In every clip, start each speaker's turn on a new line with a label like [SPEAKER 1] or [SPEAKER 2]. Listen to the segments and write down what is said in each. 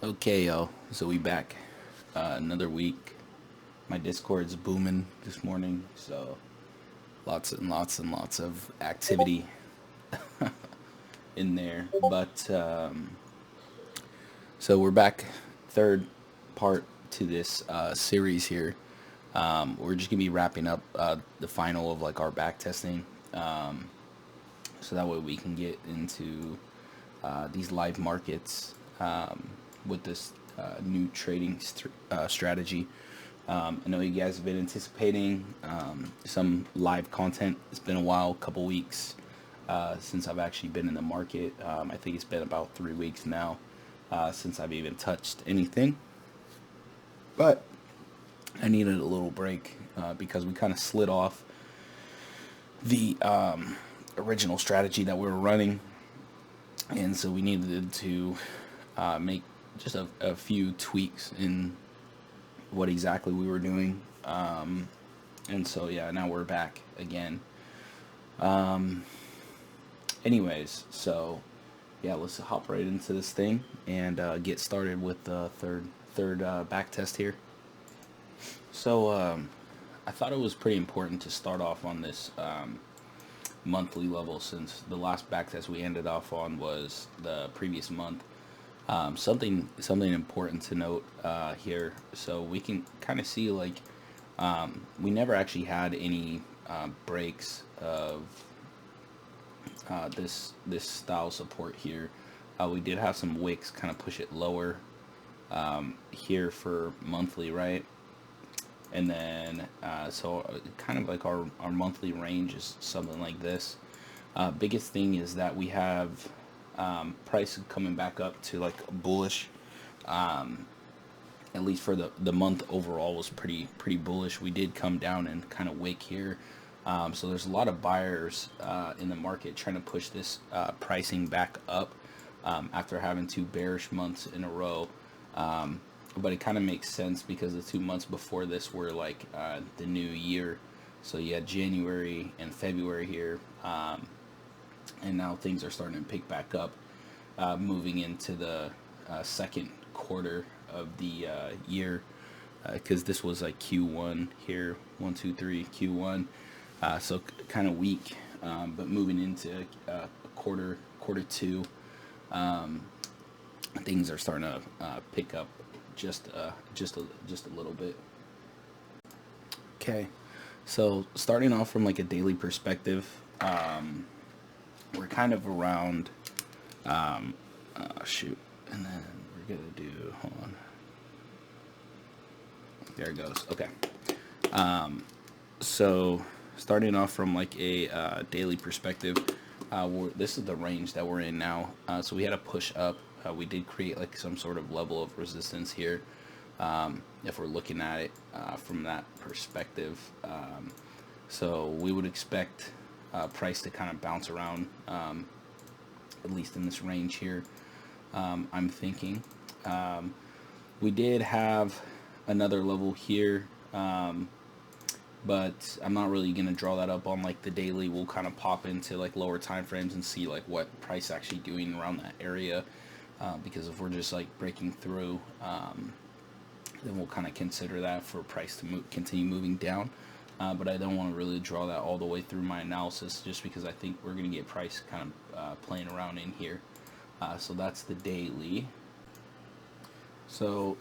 [SPEAKER 1] Okay, y'all. So we back. Another week. My Discord's booming this morning, so lots and lots and lots of activity in there. But so we're back. Third part to this series here. We're just gonna be wrapping up the final of like our back testing, so that way we can get into these live markets with this new trading strategy. I know you guys have been anticipating some live content. It's been a while, couple weeks since I've actually been in the market. I think it's been about 3 weeks now since I've even touched anything. But I needed a little break because we kind of slid off the original strategy that we were running, and so we needed to make just a few tweaks in what exactly we were doing. And so yeah, now we're back again. Anyways, so yeah, let's hop right into this thing and get started with the third back test here. So I thought it was pretty important to start off on this monthly level, since the last back test we ended off on was the previous month. Something important to note here, so we can kind of see like we never actually had any breaks of this style support here. We did have some wicks kind of push it lower here for monthly, right? And then so kind of like our monthly range is something like this. Biggest thing is that we have price coming back up to like bullish. At least for the month overall was pretty bullish. We did come down and kind of wick here. So there's a lot of buyers in the market trying to push this pricing back up after having two bearish months in a row. But it kind of makes sense because the 2 months before this were like the new year. So you had January and February here. And now things are starting to pick back up, moving into the second quarter of the year, because this was like Q1 here, 1, 2, 3, Q1, so kind of weak, but moving into quarter two, things are starting to pick up just a little bit. Okay, so starting off from like a daily perspective, we're kind of around shoot, and then we're gonna do, hold on, there it goes. Okay, so starting off from like a daily perspective, this is the range that we're in now. So we had a push up. We did create like some sort of level of resistance here, if we're looking at it from that perspective. So we would expect price to kind of bounce around, at least in this range here. I'm thinking we did have another level here, but I'm not really gonna draw that up on like the daily. We'll kind of pop into like lower time frames and see like what price actually doing around that area, because if we're just like breaking through, then we'll kind of consider that for price to continue moving down. But I don't want to really draw that all the way through my analysis, just because I think we're going to get price kind of playing around in here. So that's the daily. So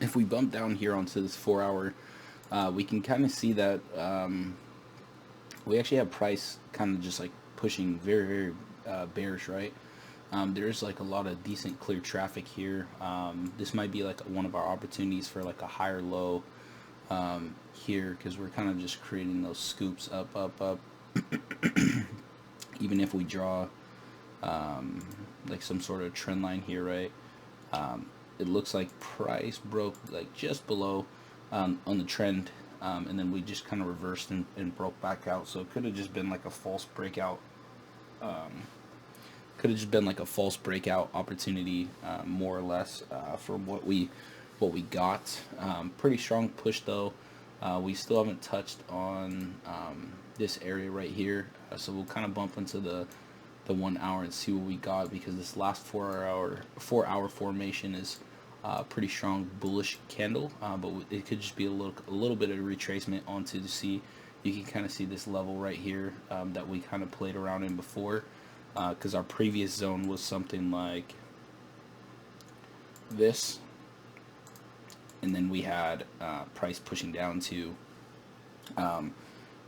[SPEAKER 1] if we bump down here onto this 4 hour, we can kind of see that we actually have price kind of just like pushing very bearish, right? There's like a lot of decent clear traffic here. This might be like one of our opportunities for like a higher low here, because we're kind of just creating those scoops up. Even if we draw like some sort of trend line here, right? It looks like price broke like just below on the trend, and then we just kind of reversed and broke back out. So it could have just been like a false breakout. Could have just been like a false breakout opportunity, more or less, for what we got. Pretty strong push though. We still haven't touched on this area right here, so we'll kind of bump into the the 1 hour and see what we got, because this last 4 hour formation is pretty strong bullish candle, but it could just be a little bit of retracement onto the C. You can kind of see this level right here that we kind of played around in before, because our previous zone was something like this, and then we had price pushing down to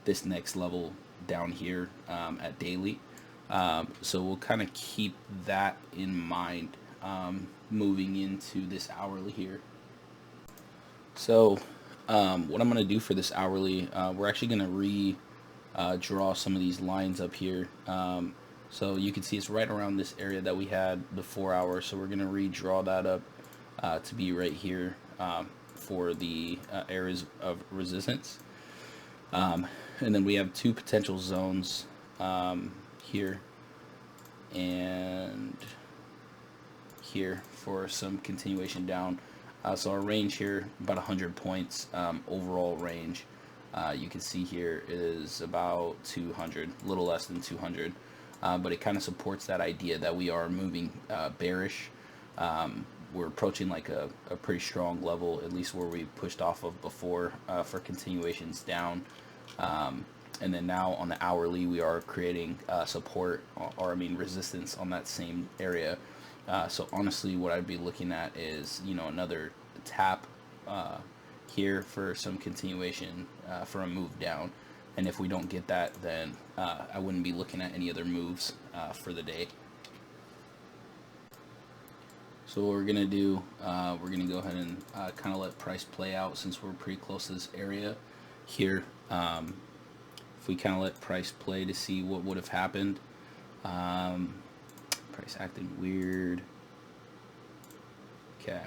[SPEAKER 1] this next level down here at daily. So we'll kind of keep that in mind moving into this hourly here. So what I'm going to do for this hourly, we're actually going to draw some of these lines up here. So you can see it's right around this area that we had the 4 hour. So we're going to redraw that up to be right here for the areas of resistance. And then we have two potential zones here and here for some continuation down. So our range here, about 100 points overall range. You can see here is about 200, a little less than 200. But it kind of supports that idea that we are moving bearish. We're approaching like a pretty strong level, at least where we pushed off of before for continuations down. And then now on the hourly, we are creating support, or I mean resistance on that same area. So honestly, what I'd be looking at is, you know, another tap here for some continuation for a move down. And if we don't get that, then I wouldn't be looking at any other moves for the day. So what we're going to do, we're going to go ahead and kind of let price play out since we're pretty close to this area here. If we kind of let price play to see what would have happened. Price acting weird. Okay.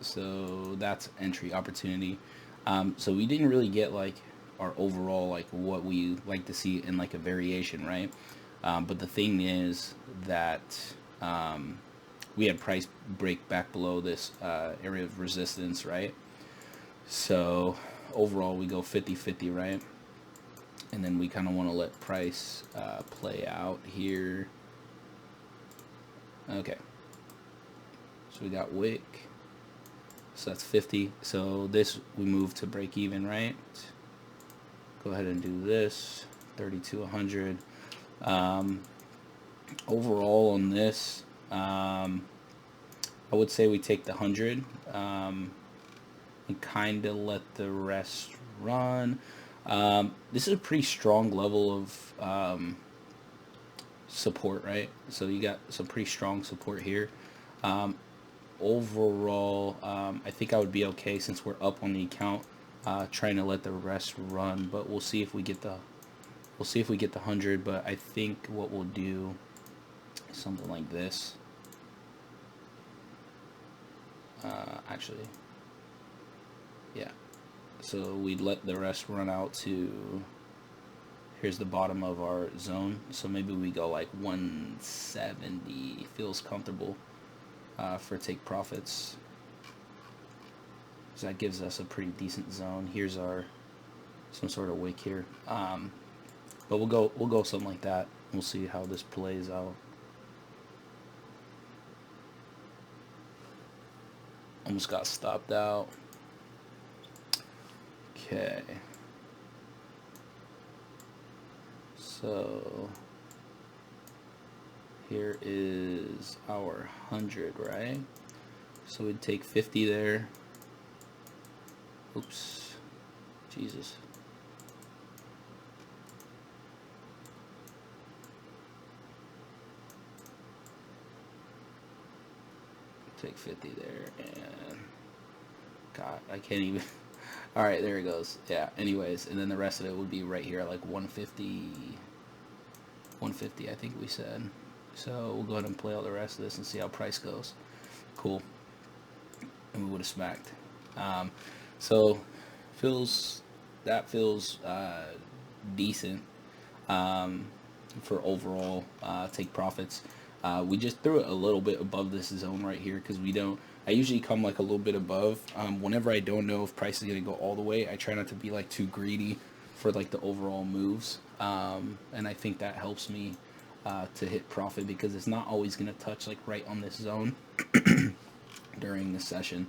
[SPEAKER 1] So that's entry opportunity. So we didn't really get like our overall, like what we like to see in like a variation, right? But the thing is that we had price break back below this area of resistance, right? So overall we go 50-50, right? And then we kind of want to let price play out here. Okay. So we got wick. So that's 50. So this we move to break even, right? Go ahead and do this. 32, 100. Overall on this, I would say we take the 100 and kind of let the rest run. This is a pretty strong level of support, right? So you got some pretty strong support here. Overall, I think I would be okay since we're up on the account, trying to let the rest run. But we'll see if we get the 100. But I think what we'll do is something like this. Actually, yeah. So we'd let the rest run out to, here's the bottom of our zone. So maybe we go like 170, feels comfortable for take profits. So that gives us a pretty decent zone. Here's our some sort of wick here. But we'll go something like that. We'll see how this plays out. Almost got stopped out. Okay. So here is our 100, right? So we'd take 50 there. Oops. Jesus. Take 50 there, and God, I can't even. All right, there it goes. Yeah. Anyways, and then the rest of it would be right here at like 150. 150, I think we said. So we'll go ahead and play out the rest of this and see how price goes. Cool. And we would have smacked. So feels decent for overall take profits. We just threw it a little bit above this zone right here because we don't. I usually come like a little bit above. Whenever I don't know if price is gonna go all the way, I try not to be like too greedy for like the overall moves. And I think that helps me to hit profit, because it's not always going to touch like right on this zone during the session.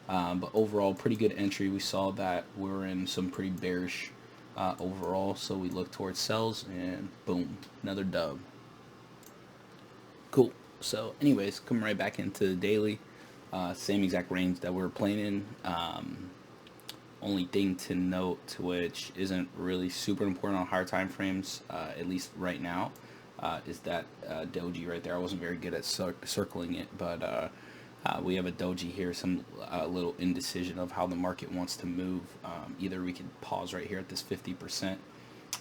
[SPEAKER 1] But overall, pretty good entry. We saw that we're in some pretty bearish overall, so we look towards sells, and boom, another dub. Cool. So anyways, coming right back into the daily, same exact range that we're playing in. Only thing to note, which isn't really super important on higher time frames, at least right now, is that doji right there. I wasn't very good at circling it, but we have a doji here, some little indecision of how the market wants to move. Either we could pause right here at this 50%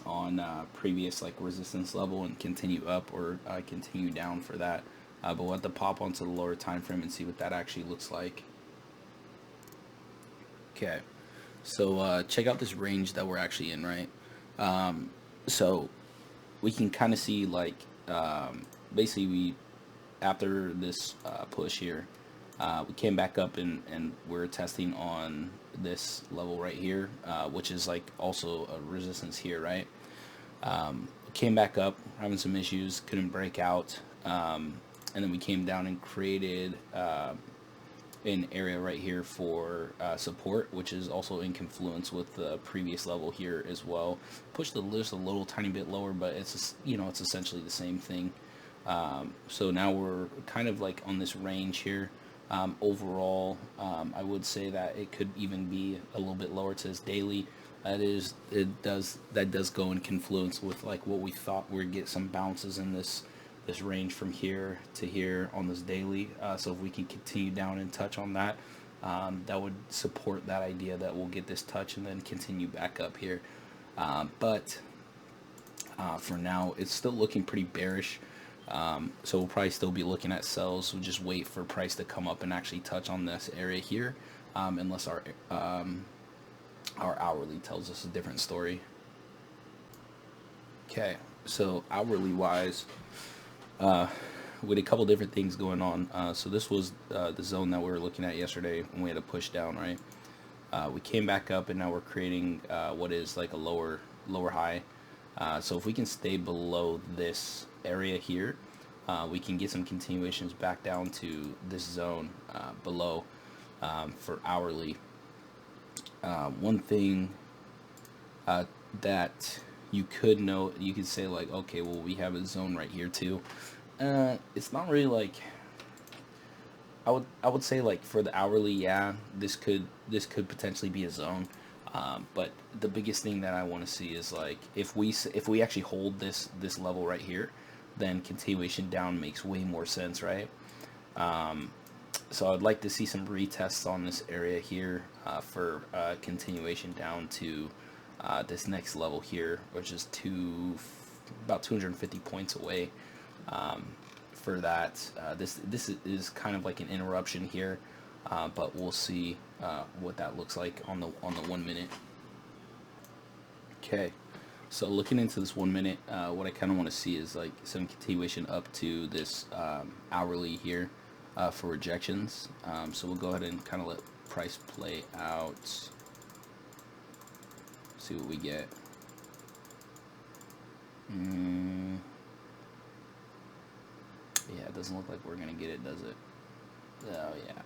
[SPEAKER 1] on previous like resistance level and continue up, or continue down for that. But we'll have to pop onto the lower time frame and see what that actually looks like. Okay, so check out this range that we're actually in, right? So we can kind of see like basically we, after this push here, we came back up and we're testing on this level right here, which is like also a resistance here, right? Came back up, having some issues, couldn't break out, and then we came down and created an area right here for support, which is also in confluence with the previous level here as well. Pushed the list a little tiny bit lower, but it's just, it's essentially the same thing. So now we're kind of like on this range here. Overall, I would say that it could even be a little bit lower to this daily. That does go in confluence with like what we thought we'd get some bounces in this range from here to here on this daily. So if we can continue down and touch on that, that would support that idea that we'll get this touch and then continue back up here. But for now, it's still looking pretty bearish. So we'll probably still be looking at sells. We'll just wait for price to come up and actually touch on this area here, unless our hourly tells us a different story. Okay, so hourly wise, we had a couple different things going on. So this was the zone that we were looking at yesterday when we had a push down, right? We came back up and now we're creating what is like a lower high. So if we can stay below this area here, we can get some continuations back down to this zone below for hourly. One thing that you could note, you could say like, okay, well, we have a zone right here too. It's not really like, I would say like for the hourly, yeah, this could potentially be a zone. But the biggest thing that I want to see is like if we actually hold this level right here, then continuation down makes way more sense, right? So I'd like to see some retests on this area here for continuation down to this next level here, which is about 250 points away. For that, this is kind of like an interruption here, but we'll see what that looks like on the 1 minute. Okay, so looking into this 1 minute, what I kind of want to see is like some continuation up to this hourly here for rejections. So we'll go ahead and kind of let price play out, see what we get. Yeah, it doesn't look like we're gonna get it, does it? Oh yeah.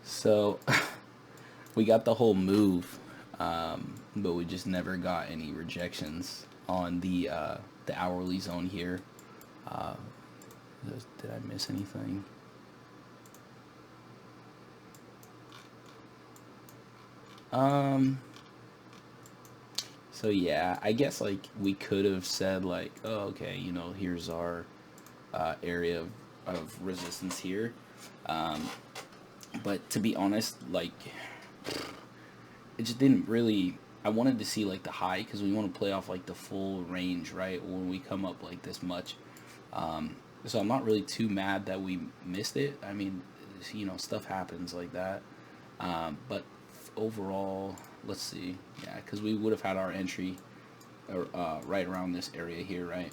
[SPEAKER 1] So we got the whole move, but we just never got any rejections on the hourly zone here. Did I miss anything? So yeah, I guess like we could have said like, oh, okay, here's our area of resistance here, but to be honest, like it just didn't really. I wanted to see like the high, because we want to play off like the full range, right, when we come up like this much. So I'm not really too mad that we missed it. I mean, stuff happens like that. But overall, let's see, yeah, because we would have had our entry right around this area here, right?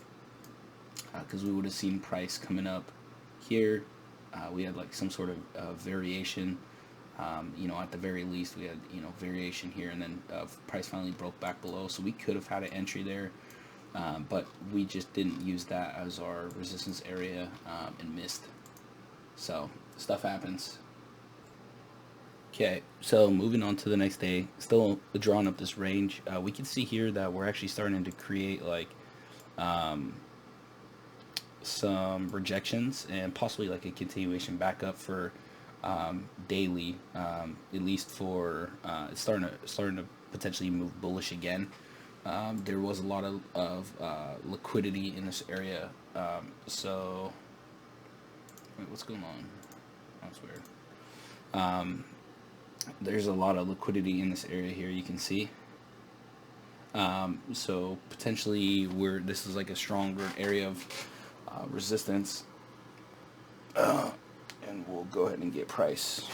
[SPEAKER 1] Because we would have seen price coming up here. We had like some sort of variation. At the very least, we had variation here, and then price finally broke back below. So we could have had an entry there. but we just didn't use that as our resistance area and missed. So stuff happens. Okay, so moving on to the next day, still drawing up this range. We can see here that we're actually starting to create like some rejections and possibly like a continuation back up for daily, at least for it's starting to potentially move bullish again. There was a lot of liquidity in this area, so wait, what's going on? That's weird. There's a lot of liquidity in this area here. You can see. So potentially, this is like a stronger area of resistance, and we'll go ahead and get price.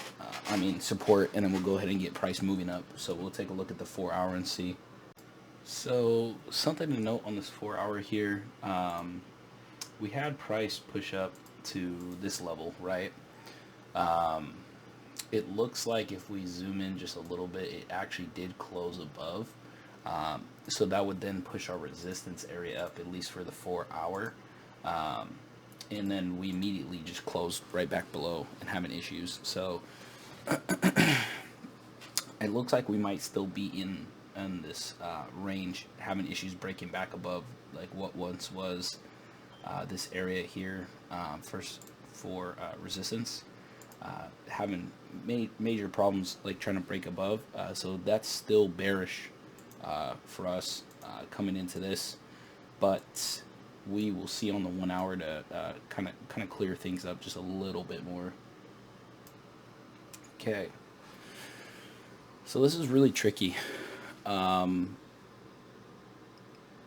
[SPEAKER 1] Support, and then we'll go ahead and get price moving up. So we'll take a look at the 4-hour and see. So something to note on this 4-hour here, we had price push up to this level, right? It looks like if we zoom in just a little bit, it actually did close above. So that would then push our resistance area up, at least for the 4-hour. And then we immediately just closed right back below and having issues. So it looks like we might still be in this range, having issues breaking back above like what once was this area here for resistance. Having major problems like trying to break above, so that's still bearish for us coming into this, but we will see on the 1-hour to kind of clear things up just a little bit more. Okay, so this is really tricky.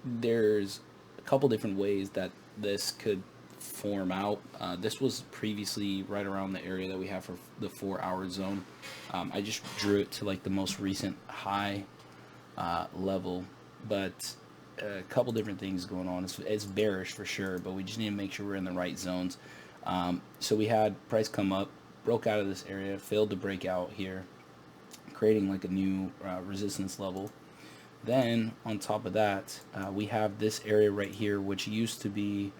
[SPEAKER 1] There's a couple different ways that this could form out. This was previously right around the area that we have for the 4-hour zone. I just drew it to like the most recent high level, but a couple different things going on. It's bearish for sure, but we just need to make sure we're in the right zones. So we had price come up, broke out of this area, failed to break out here, creating like a new resistance level. Then on top of that, we have this area right here, which used to be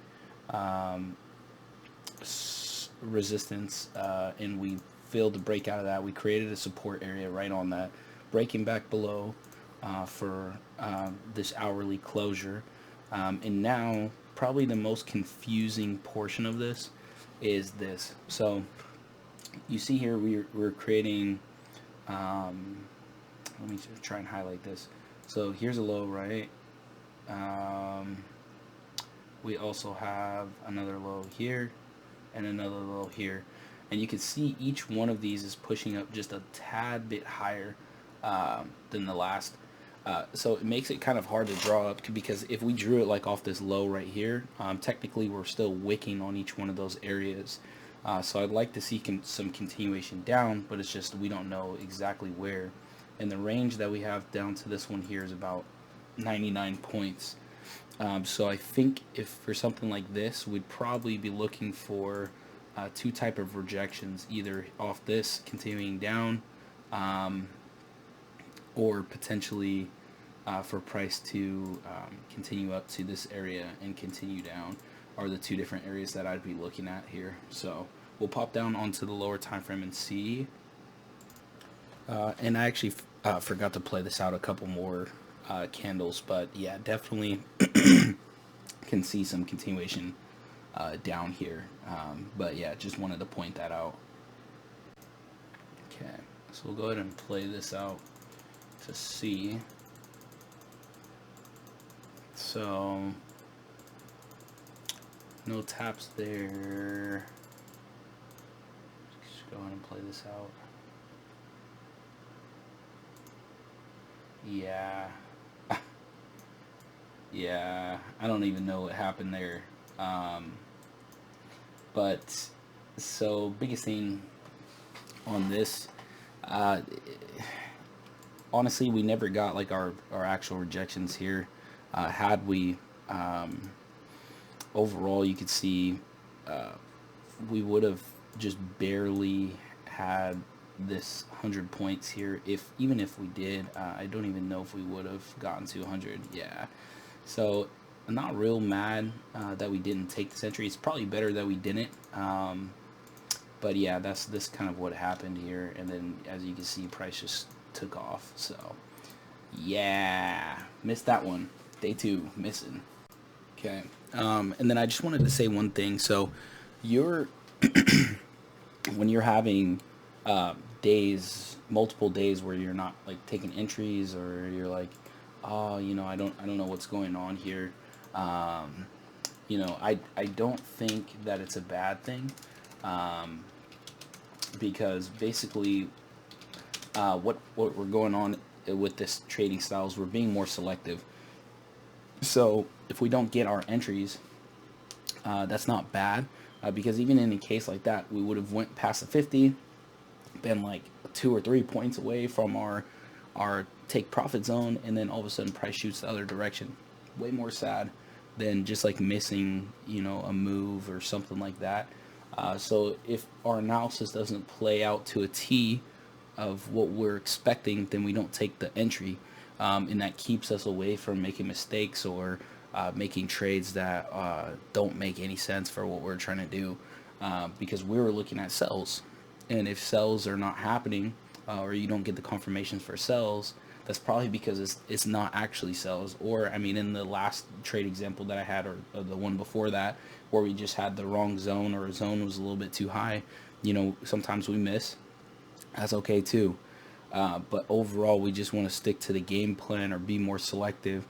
[SPEAKER 1] resistance, and we failed to break out of that. We created a support area right on that, breaking back below for this hourly closure. And now probably the most confusing portion of this is this. So you see here we're creating, let me just try and highlight this. So here's a low, right? We also have another low here and another low here, and you can see each one of these is pushing up just a tad bit higher than the last. So it makes it kind of hard to draw up, because if we drew it like off this low right here, technically we're still wicking on each one of those areas. So I'd like to see some continuation down, but it's just we don't know exactly where. And the range that we have down to this one here is about 99 points. So I think if for something like this, we'd probably be looking for two type of rejections, either off this continuing down, or potentially for price to continue up to this area and continue down, are the two different areas that I'd be looking at here. So we'll pop down onto the lower time frame and see. And I actually forgot to play this out a couple more candles, but yeah, definitely can see some continuation down here. But yeah, just wanted to point that out. Okay, so we'll go ahead and play this out to see. So no taps there. Just go ahead and play this out. Yeah. Yeah, I don't even know what happened there. But so biggest thing on this, honestly, we never got like our actual rejections here. Had we, overall, you could see we would have just barely had this 100 points here. Even if we did, I don't even know if we would have gotten to 100. Yeah. So not real mad that we didn't take this entry. It's probably better that we didn't. But yeah, that's this kind of what happened here. And then as you can see, price just took off. So yeah, missed that one. Day 2, missing. Okay. And then I just wanted to say one thing. So you're when you're having multiple days where you're not like taking entries, or you're like, oh, I don't know what's going on here. Um, I don't think that it's a bad thing, because basically, what we're going on with this trading styles, we're being more selective. So if we don't get our entries, that's not bad, because even in a case like that, we would have went past the 50, been like 2 or 3 points away from our take profit zone, and then all of a sudden price shoots the other direction. Way more sad than just like missing, a move or something like that. So if our analysis doesn't play out to a T of what we're expecting, then we don't take the entry, and that keeps us away from making mistakes, or making trades that don't make any sense for what we're trying to do, because we were looking at sells, and if sells are not happening, or you don't get the confirmations for sells, that's probably because it's not actually sells. Or I mean, in the last trade example that I had, or the one before that, where we just had the wrong zone, or a zone was a little bit too high, sometimes we miss. That's okay too. But overall, we just want to stick to the game plan, or be more selective,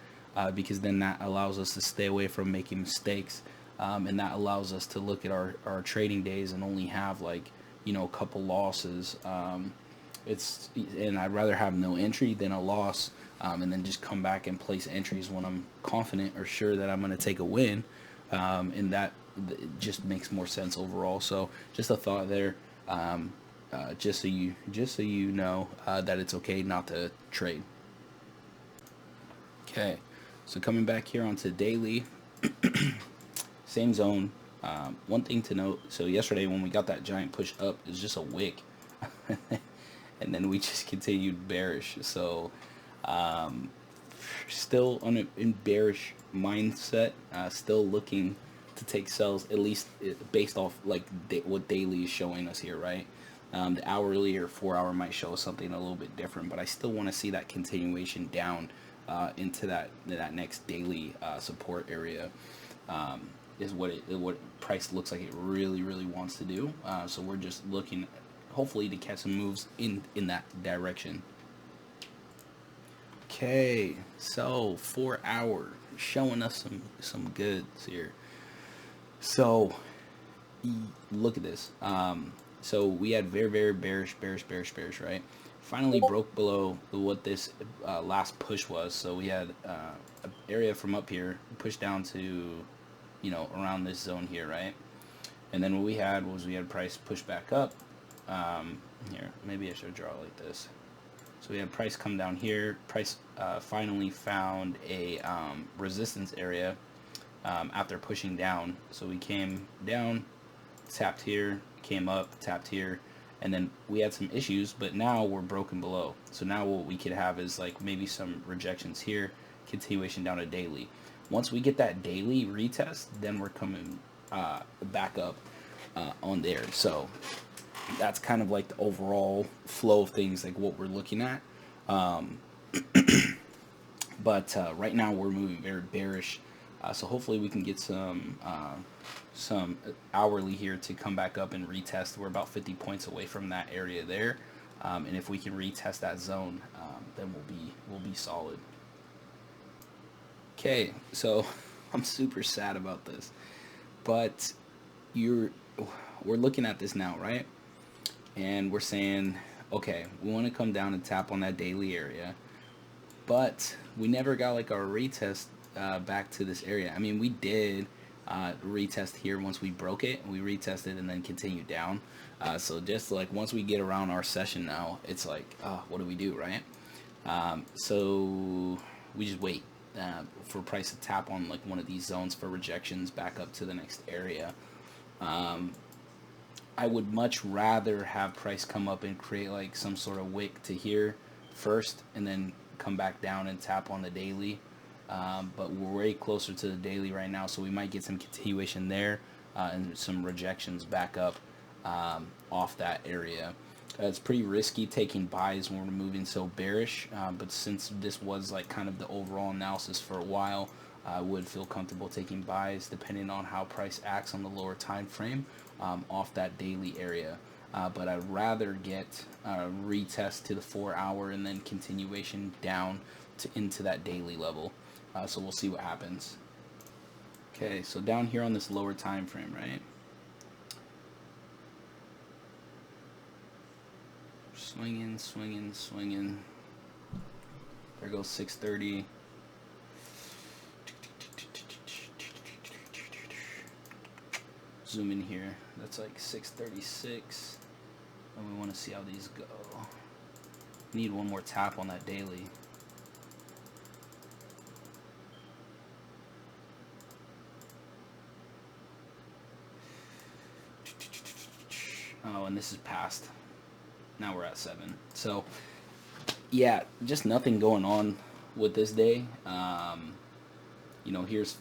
[SPEAKER 1] because then that allows us to stay away from making mistakes, and that allows us to look at our trading days and only have like a couple losses. And I'd rather have no entry than a loss, and then just come back and place entries when I'm confident or sure that I'm going to take a win, and that it just makes more sense overall. So just a thought there. Just so you know, that it's okay not to trade. Okay, so coming back here onto daily, same zone. One thing to note: so yesterday when we got that giant push up, it was just a wick, and then we just continued bearish. So still in bearish mindset, still looking to take sells, at least based off like what daily is showing us here, right? The hourly or 4 hour might show something a little bit different, but I still want to see that continuation down into that next daily support area. Is what price looks like it really wants to do. So we're just looking, hopefully, to catch some moves in that direction. Okay, so 4 hour showing us some goods here. So look at this. So we had very bearish, right? Finally broke below what this last push was. So we had an area from up here, pushed down to, around this zone here, right? And then what we had was price push back up. Here, maybe I should draw it like this. So we had price come down here. Price finally found a resistance area after pushing down. So we came down, tapped here, came up, tapped here, and then we had some issues, but now we're broken below. So now what we could have is like maybe some rejections here, continuation down to daily. Once we get that daily retest, then we're coming back up on there. So that's kind of like the overall flow of things, like what we're looking at. But right now we're moving very bearish. So hopefully we can get some hourly here to come back up and retest. We're about 50 points away from that area there, and if we can retest that zone, then we'll be solid. Okay, so I'm super sad about this, but we're looking at this now, right? And we're saying, okay, we want to come down and tap on that daily area, but we never got like our retest back to this area. I mean, we did retest here once we broke it. We retested and then continued down. So just like once we get around our session now, it's like, what do we do, right? So we just wait for price to tap on like one of these zones for rejections back up to the next area. I would much rather have price come up and create like some sort of wick to here first, and then come back down and tap on the daily, but we're way closer to the daily right now, so we might get some continuation there and some rejections back up off that area. It's pretty risky taking buys when we're moving so bearish, but since this was like kind of the overall analysis for a while, I would feel comfortable taking buys depending on how price acts on the lower time frame off that daily area. But I'd rather get a retest to the 4 hour and then continuation down into that daily level. So we'll see what happens. Okay, so down here on this lower time frame, right? Swinging, swinging, swinging. There goes 630. Zoom in here. That's like 636. And we want to see how these go. Need one more tap on that daily. Oh, and this is past. Now we're at 7. So, yeah, just nothing going on with this day. You know, here's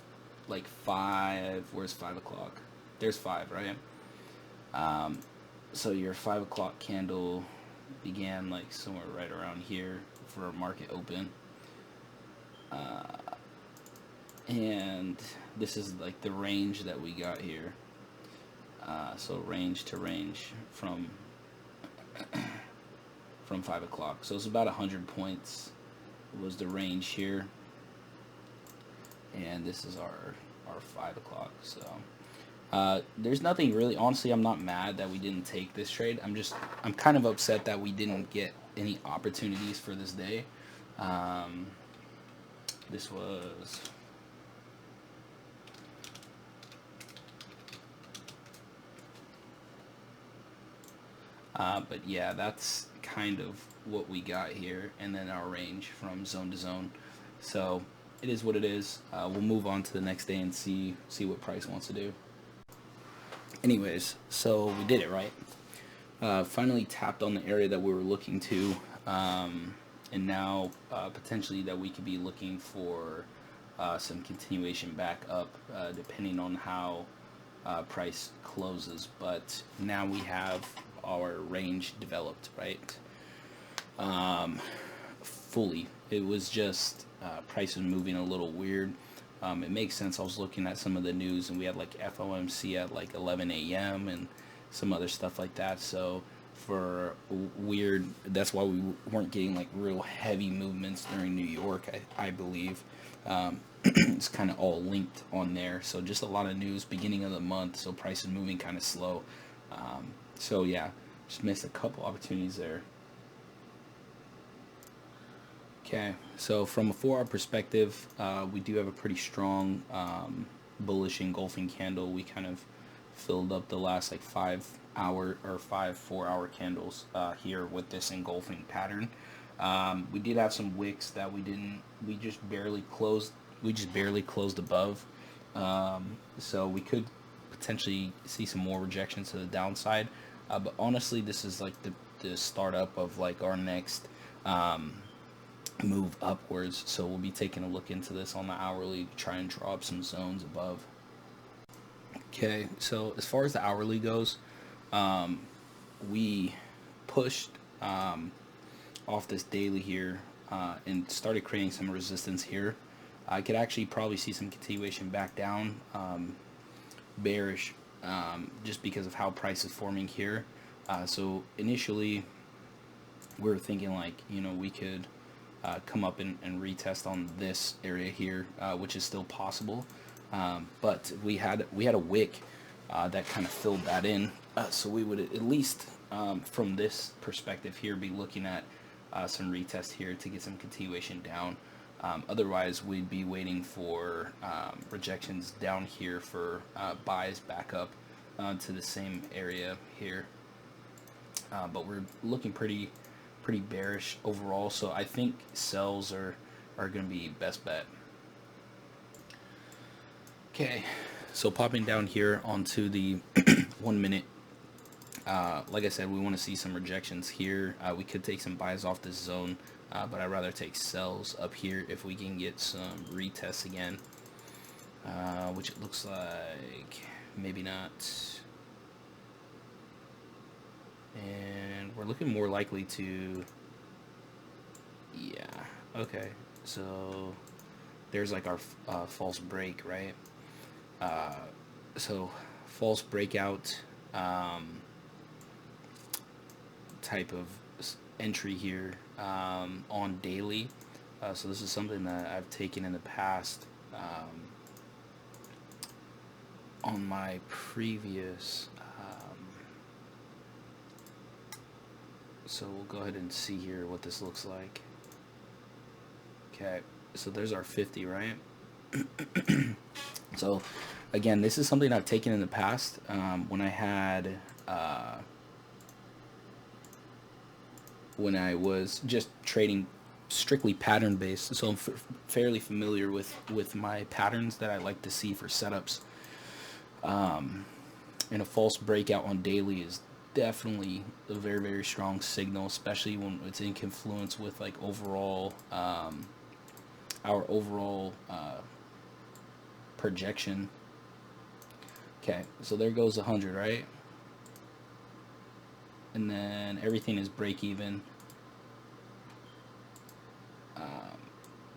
[SPEAKER 1] like 5. Where's 5 o'clock? There's 5, right? So your 5 o'clock candle began like somewhere right around here for a market open. And this is like the range that we got here. So range to range from 5 o'clock. So it's about 100 points was the range here. And this is our 5 o'clock. So there's nothing really, honestly, I'm not mad that we didn't take this trade. I'm kind of upset that we didn't get any opportunities for this day. This was but yeah, that's kind of what we got here, and then our range from zone to zone. So it is what it is. We'll move on to the next day and see what price wants to do. Anyways, so we did it, right? Finally tapped on the area that we were looking to, and now potentially that we could be looking for some continuation back up, depending on how price closes. But now we have our range developed, right? Fully. It was just price was moving a little weird. It makes sense. I was looking at some of the news, and we had like FOMC at like 11 a.m. and some other stuff like that. So for weird, that's why we weren't getting like real heavy movements during New York, I believe. It's kind of all linked on there. So just a lot of news beginning of the month. So price is moving kind of slow. So yeah, just missed a couple opportunities there. Okay, so from a 4-hour perspective, we do have a pretty strong bullish engulfing candle. We kind of filled up the last like 5-hour or 4-hour candles here with this engulfing pattern. We did have some wicks that we just barely closed above. So we could potentially see some more rejections to the downside. But honestly, this is like the startup of like our next move upwards. So we'll be taking a look into this on the hourly, try and draw up some zones above. Okay, so as far as the hourly goes, we pushed off this daily here and started creating some resistance here. I could actually probably see some continuation back down, bearish, just because of how price is forming here. So initially we were thinking like, you know, we could come up and retest on this area here, which is still possible. But we had a wick that kind of filled that in. So we would at least, from this perspective here, be looking at some retest here to get some continuation down. Otherwise, we'd be waiting for rejections down here for buys back up to the same area here. But we're looking pretty bearish overall, so I think sells are going to be best bet. Okay, so popping down here onto the 1 minute, Like I said, we want to see some rejections here. We could take some buys off this zone, but I'd rather take sells up here if we can get some retests again, which it looks like maybe not. And we're looking more likely to, yeah, okay, so there's like our false break, right? So false breakout type of entry here on daily. So this is something that I've taken in the past on my previous. So we'll go ahead and see here what this looks like. Okay, so there's our 50, right? So again, this is something I've taken in the past when I had when I was just trading strictly pattern based. So I'm fairly familiar with my patterns that I like to see for setups. And a false breakout on daily is definitely a very, very strong signal, especially when it's in confluence with like overall our overall projection. Okay, so there goes 100, right? And then everything is break even.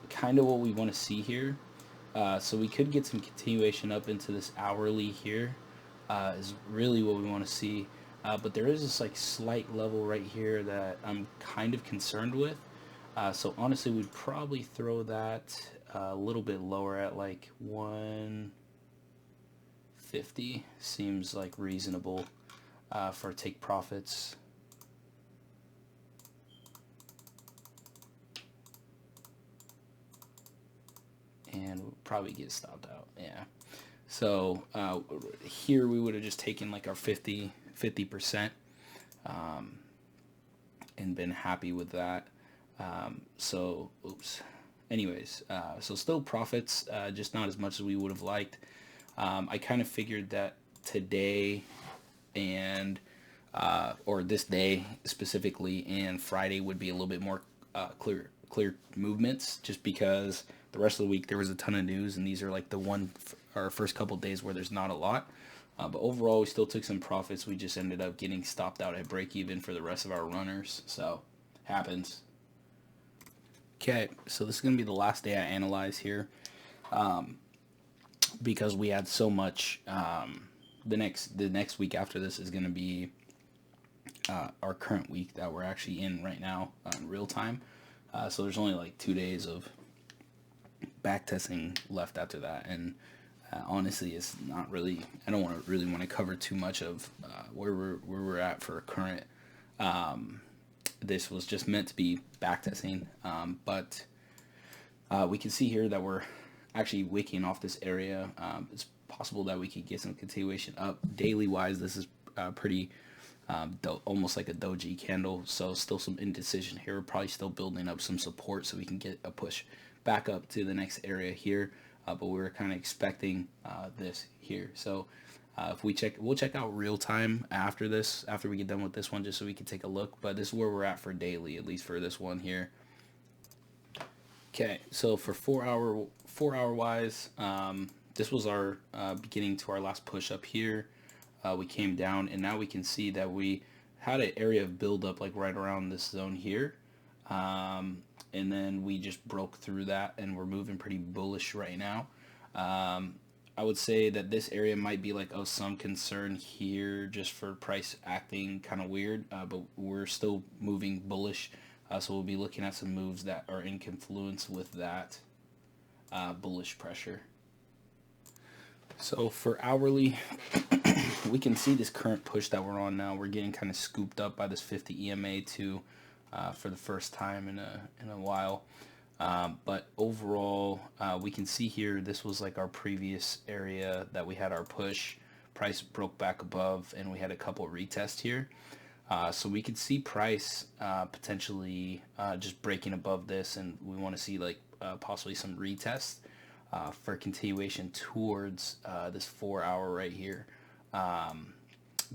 [SPEAKER 1] Kind of what we want to see here. So we could get some continuation up into this hourly here. Is really what we want to see. But there is this like slight level right here that I'm kind of concerned with. So honestly, we'd probably throw that a little bit lower at like 150. Seems like reasonable for take profits. And we'll probably get stopped out. Yeah. So here we would have just taken like our 50%, and been happy with that. So, oops. Anyways, so still profits, just not as much as we would have liked. I kind of figured that today and or this day specifically and Friday would be a little bit more clear movements, just because the rest of the week there was a ton of news, and these are like our first couple days where there's not a lot. But overall, we still took some profits. We just ended up getting stopped out at break even for the rest of our runners. So, happens. Okay, so this is going to be the last day I analyze here, because we had so much. The next week after this is going to be our current week that we're actually in right now in real time. So there's only like 2 days of back testing left after that, and honestly, it's not really. I don't really want to cover too much of where we're at for current. This was just meant to be back testing, but we can see here that we're actually wicking off this area. It's possible that we could get some continuation up daily wise. This is pretty almost like a doji candle, so still some indecision here. We're probably still building up some support so we can get a push back up to the next area here, but we were kind of expecting this here. So if we'll check out real time after this, after we get done with this one, just so we can take a look. But this is where we're at for daily, at least for this one here. Okay, so for 4 hour wise, this was our beginning to our last push up here. We came down, and now we can see that we had an area of buildup like right around this zone here, and then we just broke through that, and we're moving pretty bullish right now. I would say that this area might be like of some concern here, just for price acting kind of weird, but we're still moving bullish, so we'll be looking at some moves that are in confluence with that bullish pressure. So for hourly, we can see this current push that we're on now. We're getting kind of scooped up by this 50 EMA too, for the first time in a while. But overall, we can see here this was like our previous area that we had our push. Price broke back above, and we had a couple retests here. So we could see price potentially just breaking above this, and we want to see like possibly some retests for continuation towards this 4 hour right here.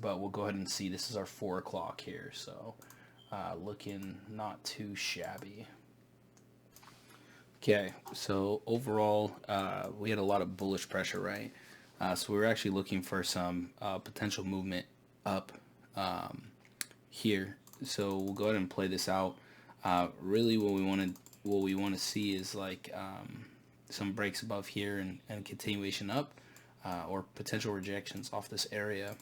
[SPEAKER 1] but we'll go ahead and see. This is our 4 o'clock here, so looking not too shabby. Okay, so overall, we had a lot of bullish pressure, right? So we were actually looking for some potential movement up here. So we'll go ahead and play this out. Really, what we want to see is like some breaks above here and continuation up, or potential rejections off this area.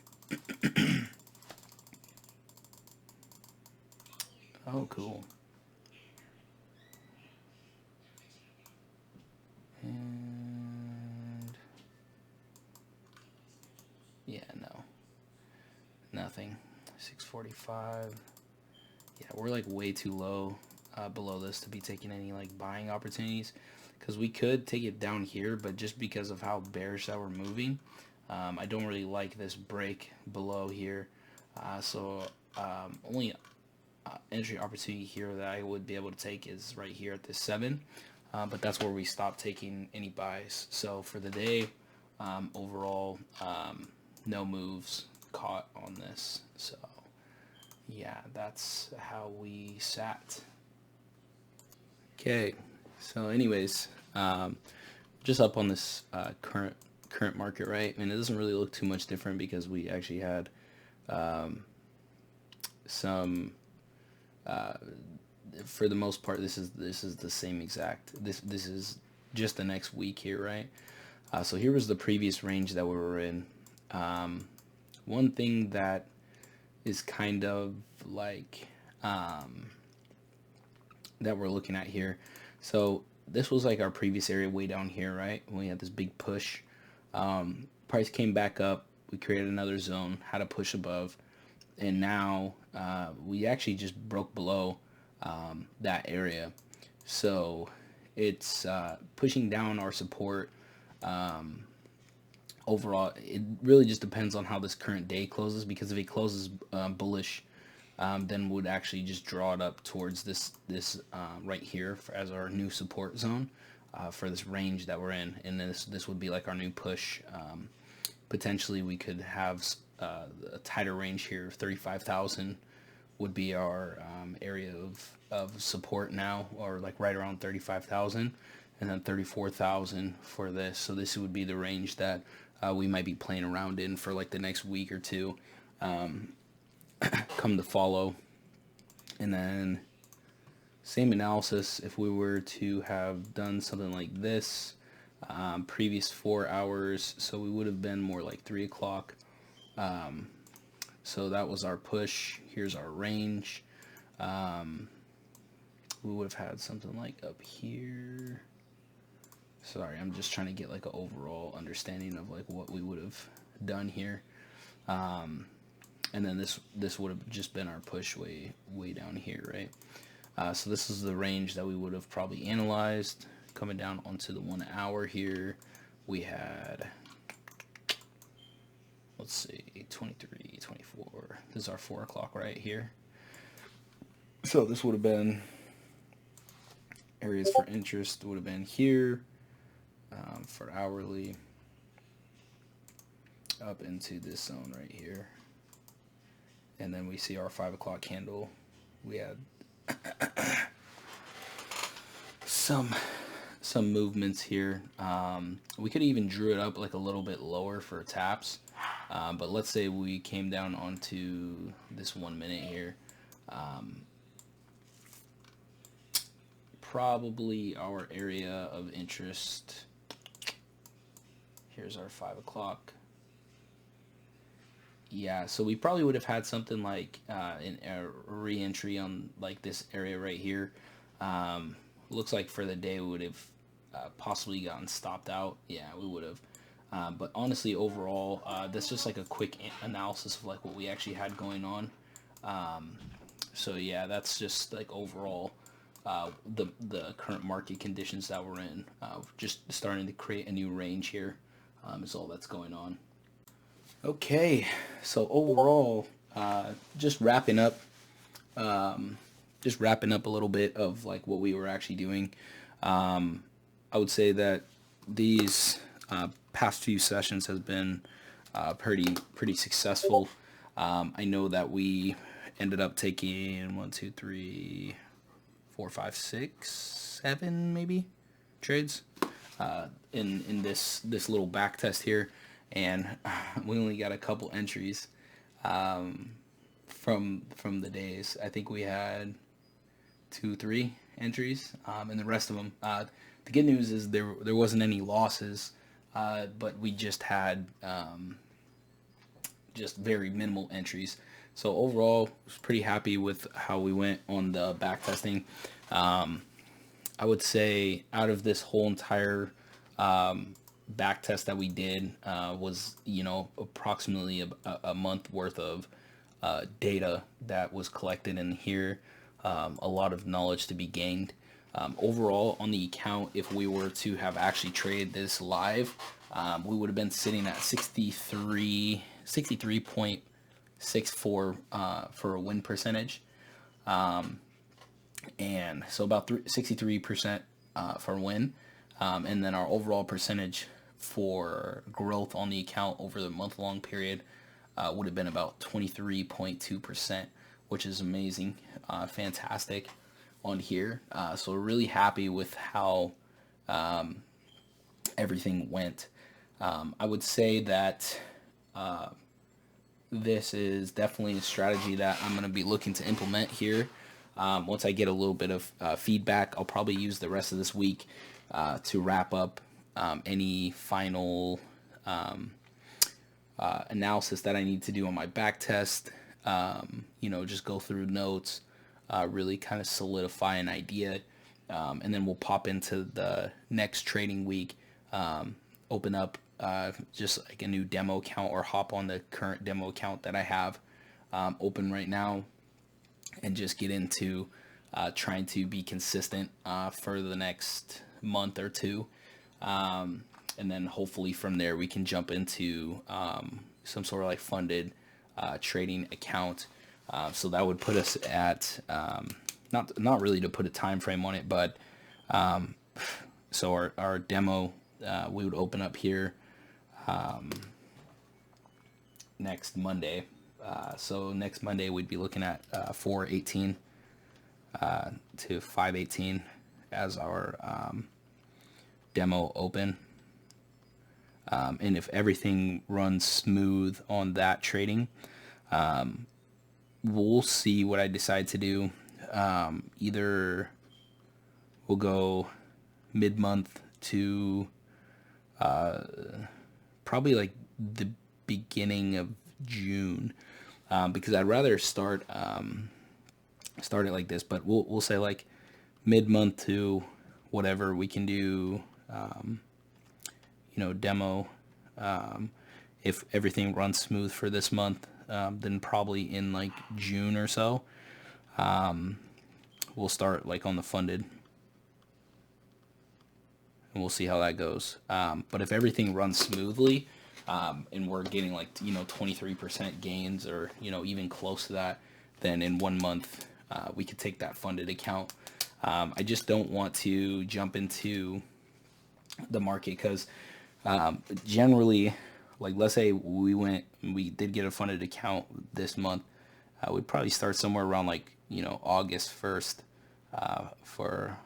[SPEAKER 1] Oh, cool. And yeah, no, nothing. 645. Yeah, we're like way too low below this to be taking any like buying opportunities, because we could take it down here, but just because of how bearish that we're moving, I don't really like this break below here. So only entry opportunity here that I would be able to take is right here at this 7. But that's where we stop taking any buys. So for the day, overall, no moves caught on this. So yeah, that's how we sat. Okay, so anyways, just up on this current market, right? And it doesn't really look too much different because we actually had some. For the most part, this is the same exact. This is just the next week here, right? So here was the previous range that we were in. One thing that is kind of like that we're looking at here. So this was like our previous area way down here, right? When we had this big push. Price came back up. We created another zone, had a push above, and now we actually just broke below that area. So it's pushing down our support. Overall, it really just depends on how this current day closes, because if it closes bullish, then would actually just draw it up towards this right here as our new support zone for this range that we're in, and this would be like our new push. Potentially we could have a tighter range here. 35,000 would be our area of support now, or like right around 35,000, and then 34,000 for this. So this would be the range that we might be playing around in for like the next week or two, come to follow. And then same analysis if we were to have done something like this, previous 4 hours, so we would have been more like 3 o'clock. So that was our push. Here's our range. We would have had something like up here. Sorry, I'm just trying to get like an overall understanding of like what we would have done here. And then this would have just been our push way down here, right? So this is the range that we would have probably analyzed. Coming down onto the 1 hour here, we had, let's see, 23, 24. This is our 4 o'clock right here. So this would have been areas for interest, would have been here for hourly, up into this zone right here. And then we see our 5 o'clock candle. We had some movements here. We could even drew it up like a little bit lower for taps. But let's say we came down onto this 1 minute here. Probably our area of interest. Here's our 5 o'clock. Yeah, so we probably would have had something like a re-entry on like this area right here. Looks like for the day we would have possibly gotten stopped out. Yeah, we would have. But honestly, overall, that's just like a quick analysis of like what we actually had going on. So yeah, that's just like overall the current market conditions that we're in. Just starting to create a new range here is all that's going on. Okay, so overall, just wrapping up a little bit of like what we were actually doing. I would say that these past few sessions has been pretty successful. I know that we ended up taking 1, 2, 3, 4, 5, 6, 7 maybe trades in this little back test here, and we only got a couple entries from the days. I think we had 2, 3 entries, and the rest of them. The good news is there wasn't any losses, but we just had just very minimal entries. So overall, I was pretty happy with how we went on the back testing. I would say out of this whole entire back test that we did was, approximately a month worth of data that was collected in here. A lot of knowledge to be gained. Overall, on the account, if we were to have actually traded this live, we would have been sitting at 63.64 for a win percentage. And so about 63% for win. And then our overall percentage for growth on the account over the month-long period would have been about 23.2%, which is amazing, fantastic on here. So we're really happy with how everything went. I would say that this is definitely a strategy that I'm going to be looking to implement here. Once I get a little bit of feedback, I'll probably use the rest of this week to wrap up any final analysis that I need to do on my back test. Just go through notes, really kind of solidify an idea, and then we'll pop into the next trading week, open up just like a new demo account or hop on the current demo account that I have open right now, and just get into trying to be consistent for the next month or two. And then hopefully from there we can jump into some sort of like funded trading account. So that would put us at, not really to put a time frame on it, but so our demo, we would open up here next Monday. So next Monday we'd be looking at 4/18 to 5/18 as our demo open. And if everything runs smooth on that trading, we'll see what I decide to do. Either we'll go mid-month to probably like the beginning of June, because I'd rather start it like this, but we'll say like mid-month to whatever. We can do demo, if everything runs smooth for this month, then probably in like June or so, we'll start like on the funded, and we'll see how that goes. But if everything runs smoothly, and we're getting like 23% gains, or even close to that, then in 1 month we could take that funded account. I just don't want to jump into the market because generally, like, let's say we did get a funded account this month, we'd probably start somewhere around like August 1st for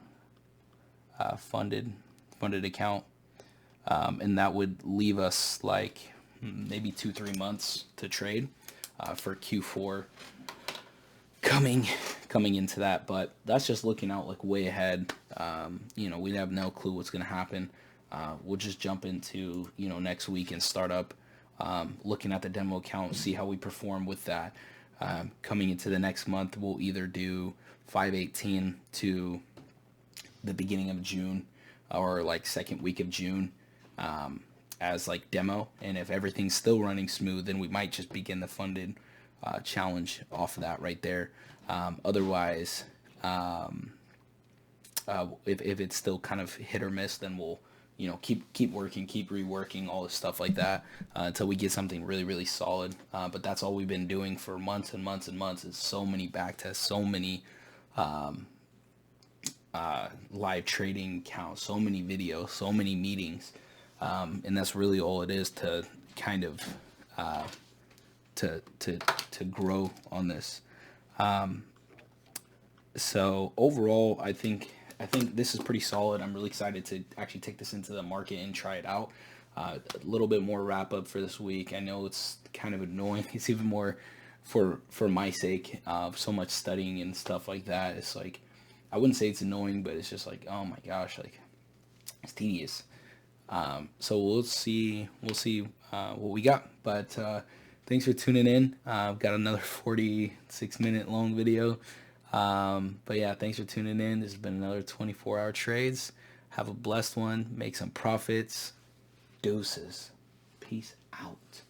[SPEAKER 1] funded account, and that would leave us like maybe 2-3 months to trade for Q4 coming into that. But that's just looking out like way ahead. We have no clue what's going to happen. We'll just jump into next week and start up looking at the demo account, see how we perform with that. Coming into the next month, we'll either do 5/18 to the beginning of June, or like second week of June, as like demo. And if everything's still running smooth, then we might just begin the funded challenge off of that right there. Otherwise, if it's still kind of hit or miss, then we'll keep working, keep reworking, all this stuff like that, until we get something really, really solid. But that's all we've been doing for months and months and months, is so many back tests, so many live trading counts, so many videos, so many meetings, and that's really all it is to kind of to grow on this. So overall, I think this is pretty solid. I'm really excited to actually take this into the market and try it out. A little bit more wrap up for this week. I know it's kind of annoying. It's even more for my sake. So much studying and stuff like that. It's like, I wouldn't say it's annoying, but it's just like, oh my gosh, like, it's tedious. So we'll see what we got. But thanks for tuning in. I've got another 46-minute long video. But yeah, thanks for tuning in. This has been another 24-hour trades. Have a blessed one. Make some profits. Deuces. Peace out.